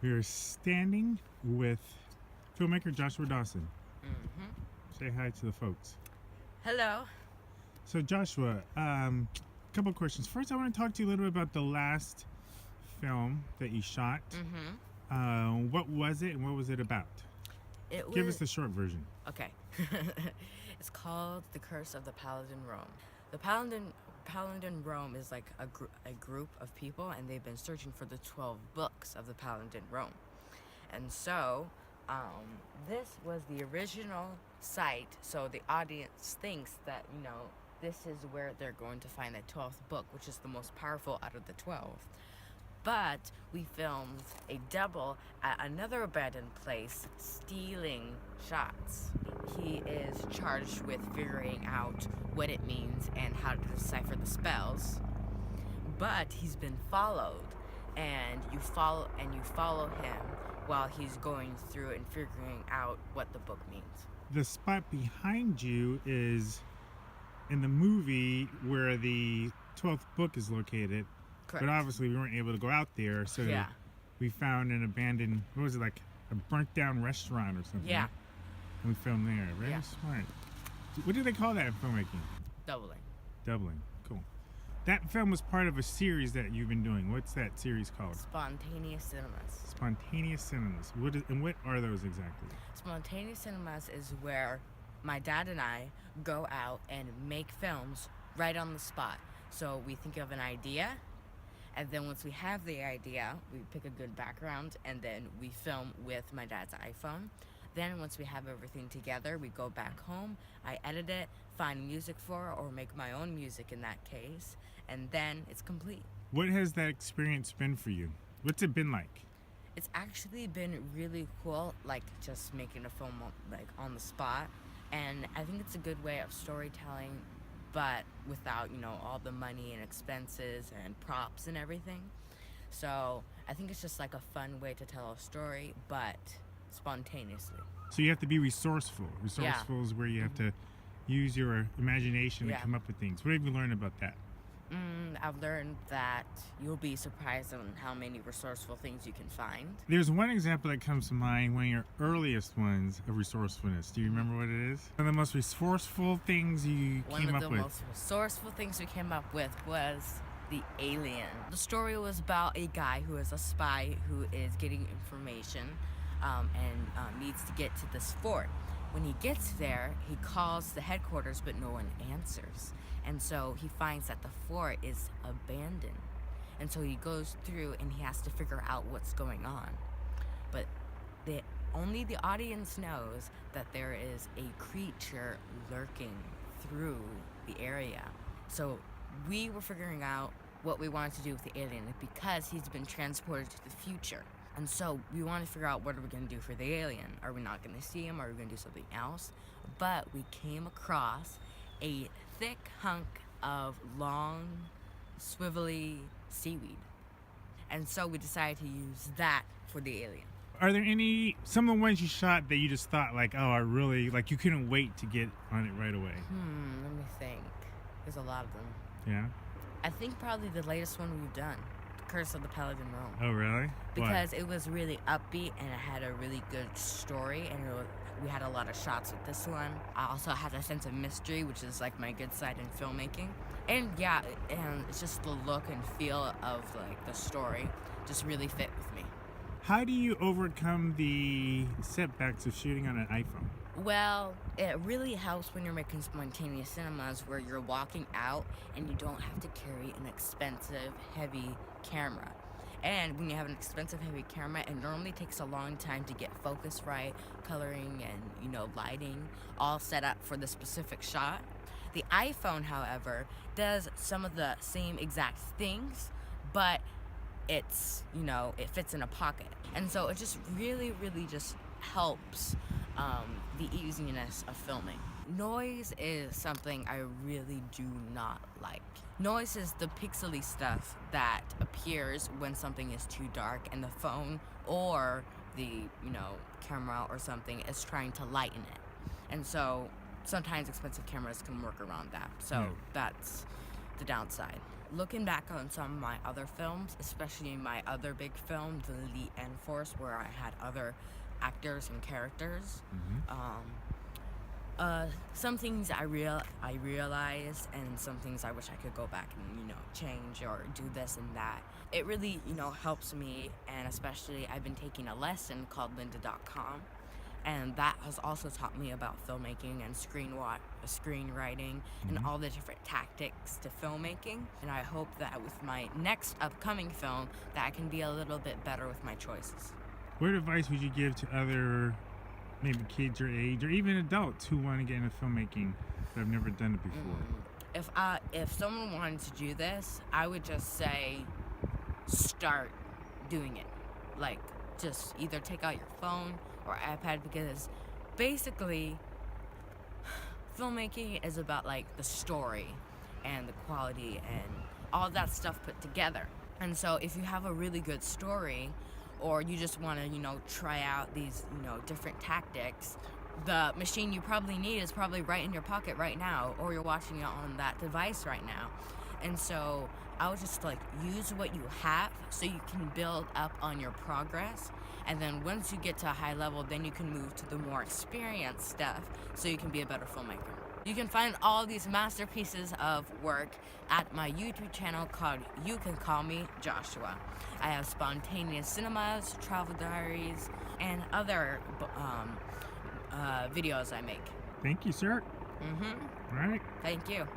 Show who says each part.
Speaker 1: We are standing with filmmaker Joshua Dawson. Say hi to the folks.
Speaker 2: Hello.
Speaker 1: So Joshua, a couple of questions. First, I want to talk to you a little bit about the last film that you shot. What was it and what was it about? Give us the short version.
Speaker 2: Okay. It's called The Curse of the Paladin Rome. The Paladin Rome is like a group of people, and they've been searching for the 12 books of the Paladin Rome. And so, this was the original site, so the audience thinks that, this is where they're going to find the 12th book, which is the most powerful out of the 12. But we filmed a double at another abandoned place, stealing shots. He is charged with figuring out what it means and how to decipher the spells. But he's been followed, and you follow him while he's going through and figuring out what the book means.
Speaker 1: The spot behind you is in the movie where the 12th book is located.
Speaker 2: Correct.
Speaker 1: But obviously we weren't able to go out there, so we found an abandoned, what was it, like a burnt down restaurant or something?
Speaker 2: Yeah.
Speaker 1: And we filmed there. Very smart. What do they call that in filmmaking?
Speaker 2: Doubling.
Speaker 1: Cool. That film was part of a series that you've been doing. What's that series called?
Speaker 2: Spontaneous Cinemas.
Speaker 1: Spontaneous Cinemas. What are those exactly?
Speaker 2: Spontaneous Cinemas is where my dad and I go out and make films right on the spot. So we think of an idea, and then once we have the idea, we pick a good background, and then we film with my dad's iPhone. Then once we have everything together, we go back home, I edit it, find music for it, or make my own music in that case, and then it's complete.
Speaker 1: What has that experience been for you? What's it been like?
Speaker 2: It's actually been really cool, like just making a film like on the spot, and I think it's a good way of storytelling, but without, all the money and expenses and props and everything. So I think it's just like a fun way to tell a story, but spontaneously.
Speaker 1: So you have to be resourceful. Resourceful is where you have to use your imagination to come up with things. What have you learned about that?
Speaker 2: I've learned that you'll be surprised on how many resourceful things you can find.
Speaker 1: There's one example that comes to mind, one of your earliest ones of resourcefulness. Do you remember what it is? One of the most resourceful things you came up with.
Speaker 2: One of the most resourceful things we came up with was the alien. The story was about a guy who is a spy who is getting information and needs to get to this fort. When he gets there, he calls the headquarters, but no one answers. And so he finds that the fort is abandoned. And so he goes through and he has to figure out what's going on. But only the audience knows that there is a creature lurking through the area. So we were figuring out what we wanted to do with the alien because he's been transported to the future. And so we wanted to figure out what are we going to do for the alien. Are we not going to see him? Are we going to do something else? But we came across a thick hunk of long, swivelly seaweed. And so we decided to use that for the alien.
Speaker 1: Are there some of the ones you shot that you just thought like, oh, I really, like you couldn't wait to get on it right away?
Speaker 2: Let me think. There's a lot of them.
Speaker 1: Yeah?
Speaker 2: I think probably the latest one we've done. Curse of the Paladin Rome.
Speaker 1: Oh, really?
Speaker 2: Because it was really upbeat and it had a really good story, and we had a lot of shots with this one. I also had a sense of mystery, which is like my good side in filmmaking. And and it's just the look and feel of like the story just really fit with me.
Speaker 1: How do you overcome the setbacks of shooting on an iPhone?
Speaker 2: Well, it really helps when you're making spontaneous cinemas where you're walking out and you don't have to carry an expensive, heavy camera. And when you have an expensive, heavy camera, it normally takes a long time to get focus right, coloring and, lighting, all set up for the specific shot. The iPhone, however, does some of the same exact things, but it's, it fits in a pocket. And so it just really, really just helps the easiness of filming. Noise is something I really do not like. Noise is the pixely stuff that appears when something is too dark and the phone or the, camera or something is trying to lighten it. And so sometimes expensive cameras can work around that. So that's the downside. looking back on some of my other films, especially my other big film, The Elite Enforce, where I had other actors and characters, some things I realized, and some things I wish I could go back and change or do this and that. It really helps me, and especially I've been taking a lesson called lynda.com, and that has also taught me about filmmaking and screenwriting and all the different tactics to filmmaking. And I hope that with my next upcoming film that I can be a little bit better with my choices.
Speaker 1: What advice would you give to other maybe kids your age or even adults who want to get into filmmaking that have never done it before?
Speaker 2: If someone wanted to do this, I would just say start doing it. Like, just either take out your phone or iPad, because basically filmmaking is about like the story and the quality and all that stuff put together. And so if you have a really good story, or you just want to try out these different tactics, the machine you probably need is probably right in your pocket right now, or you're watching it on that device right now. And so I would just use what you have so you can build up on your progress. And then once you get to a high level, then you can move to the more experienced stuff so you can be a better filmmaker. You can find all these masterpieces of work at my YouTube channel called You Can Call Me Joshua. I have spontaneous cinemas, travel diaries, and other videos I make.
Speaker 1: Thank you, sir.
Speaker 2: Mm-hmm.
Speaker 1: All right.
Speaker 2: Thank you.